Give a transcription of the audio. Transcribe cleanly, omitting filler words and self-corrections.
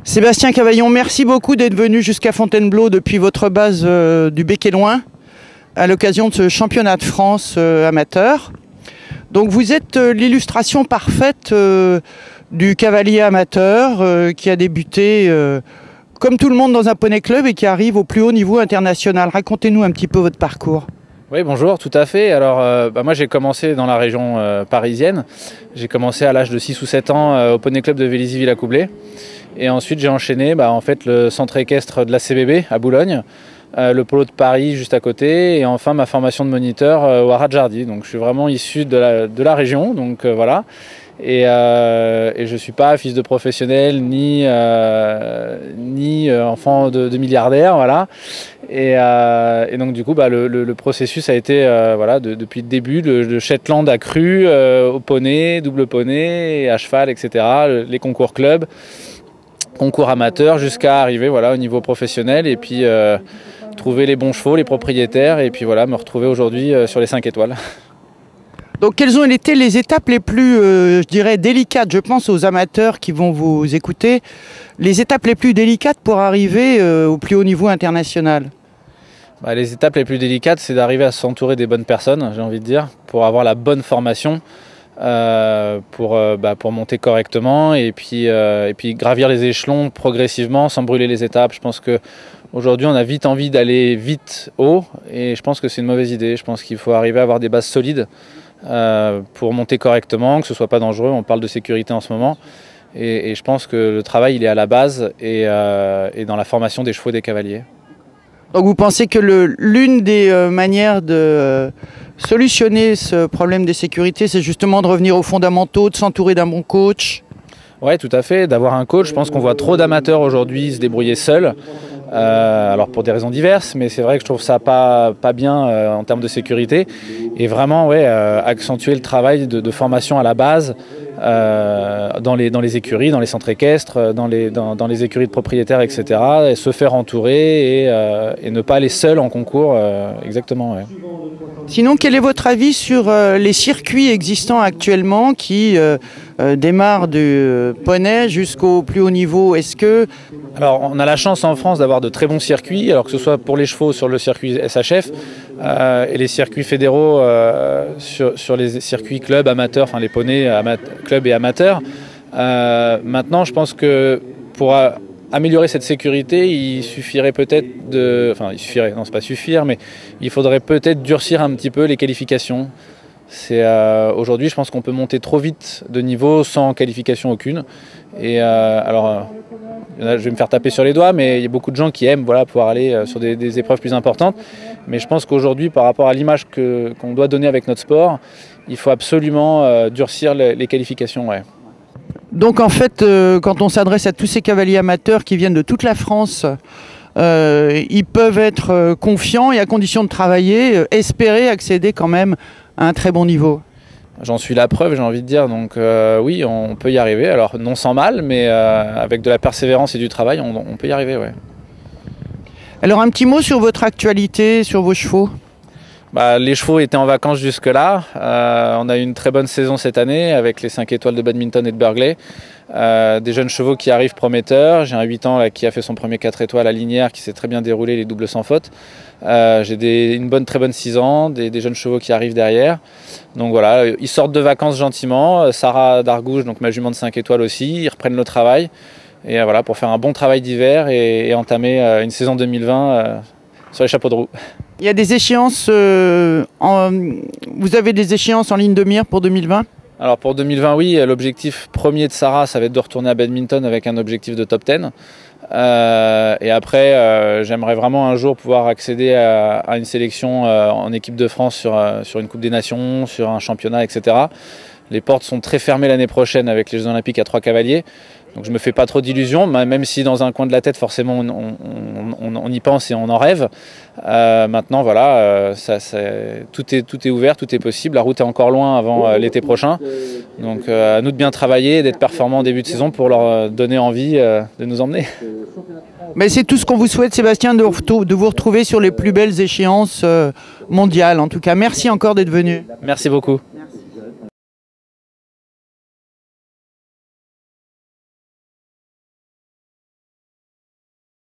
Sébastien Cavaillon, merci beaucoup d'être venu jusqu'à Fontainebleau depuis votre base du Bec-et-Loing à l'occasion de ce championnat de France amateur. Donc vous êtes l'illustration parfaite du cavalier amateur qui a débuté comme tout le monde dans un poney club et qui arrive au plus haut niveau international. Racontez-nous un petit peu votre parcours. Oui, bonjour, tout à fait. Alors, moi j'ai commencé dans la région parisienne. J'ai commencé à l'âge de 6 ou 7 ans au poney club de Vélizy-Villacoublay. Et ensuite j'ai enchaîné en fait, le centre équestre de la CBB à Boulogne, le polo de Paris juste à côté, et enfin ma formation de moniteur au Haras de Jardy. Donc je suis vraiment issu de la région, donc voilà. Et je ne suis pas fils de professionnel ni enfant de milliardaire, voilà. Et donc du coup le processus a été depuis le début, de Shetland à cru, au poney, double poney, et à cheval, etc. Les concours club, concours amateur, jusqu'à arriver au niveau professionnel, et puis trouver les bons chevaux, les propriétaires, et puis me retrouver aujourd'hui sur les 5 étoiles. Donc quelles ont été les étapes les plus, je dirais, délicates? Je pense aux amateurs qui vont vous écouter. Les étapes les plus délicates pour arriver au plus haut niveau international? Les étapes les plus délicates, c'est d'arriver à s'entourer des bonnes personnes, j'ai envie de dire, pour avoir la bonne formation, pour monter correctement, et puis gravir les échelons progressivement sans brûler les étapes. Je pense qu'aujourd'hui on a vite envie d'aller vite haut, et je pense que c'est une mauvaise idée. Je pense qu'il faut arriver à avoir des bases solides pour monter correctement, que ce ne soit pas dangereux. On parle de sécurité en ce moment, et je pense que le travail il est à la base et dans la formation des chevaux et des cavaliers. Donc vous pensez que l'une des manières de solutionner ce problème de sécurité, c'est justement de revenir aux fondamentaux, de s'entourer d'un bon coach? Oui, tout à fait, d'avoir un coach. Je pense qu'on voit trop d'amateurs aujourd'hui se débrouiller seuls, alors pour des raisons diverses, mais c'est vrai que je trouve ça pas bien en termes de sécurité, et vraiment accentuer le travail de formation à la base, dans les écuries, dans les centres équestres, dans les écuries de propriétaires, etc. Et se faire entourer et ne pas aller seul en concours, exactement. Ouais. Sinon, quel est votre avis sur les circuits existants actuellement qui démarrent du poney jusqu'au plus haut niveau? Alors, on a la chance en France d'avoir de très bons circuits, alors que ce soit pour les chevaux sur le circuit SHF et les circuits fédéraux sur les circuits club amateurs, enfin les poneys club et amateurs. Maintenant, je pense que pour améliorer cette sécurité, il suffirait peut-être non, c'est pas suffire, mais il faudrait peut-être durcir un petit peu les qualifications. Aujourd'hui, je pense qu'on peut monter trop vite de niveau sans qualification aucune. Et je vais me faire taper sur les doigts, mais il y a beaucoup de gens qui aiment pouvoir aller sur des épreuves plus importantes. Mais je pense qu'aujourd'hui, par rapport à l'image qu'on doit donner avec notre sport, il faut absolument durcir les qualifications. Ouais. Donc en fait, quand on s'adresse à tous ces cavaliers amateurs qui viennent de toute la France, ils peuvent être confiants et à condition de travailler, espérer accéder quand même à un très bon niveau. J'en suis la preuve, j'ai envie de dire. Donc oui, on peut y arriver. Alors non sans mal, mais avec de la persévérance et du travail, on peut y arriver. Ouais. Alors un petit mot sur votre actualité, sur vos chevaux? Les chevaux étaient en vacances jusque-là. On a eu une très bonne saison cette année avec les 5 étoiles de badminton et de Burghley. Des jeunes chevaux qui arrivent prometteurs. J'ai un 8 ans qui a fait son premier 4 étoiles à Linière, qui s'est très bien déroulé, les doubles sans faute. J'ai une très bonne 6 ans, des jeunes chevaux qui arrivent derrière. Donc voilà, ils sortent de vacances gentiment. Sarah d'Argouges, donc ma jument de 5 étoiles aussi, ils reprennent le travail. Et voilà, pour faire un bon travail d'hiver et entamer une saison 2020 sur les chapeaux de roue. Il y a des échéances, vous avez des échéances en ligne de mire pour 2020? Alors pour 2020, oui, l'objectif premier de Sarah, ça va être de retourner à badminton avec un objectif de top 10. Et après, j'aimerais vraiment un jour pouvoir accéder à une sélection en équipe de France sur une Coupe des Nations, sur un championnat, etc. Les portes sont très fermées l'année prochaine avec les Jeux Olympiques à 3 cavaliers. Donc je ne me fais pas trop d'illusions, même si dans un coin de la tête, forcément, on y pense et on en rêve. Maintenant, voilà, tout est ouvert, tout est possible. La route est encore loin avant l'été prochain. Donc à nous de bien travailler et d'être performants en début de saison pour leur donner envie de nous emmener. Mais c'est tout ce qu'on vous souhaite, Sébastien, de vous retrouver sur les plus belles échéances mondiales. En tout cas, merci encore d'être venu. Merci beaucoup.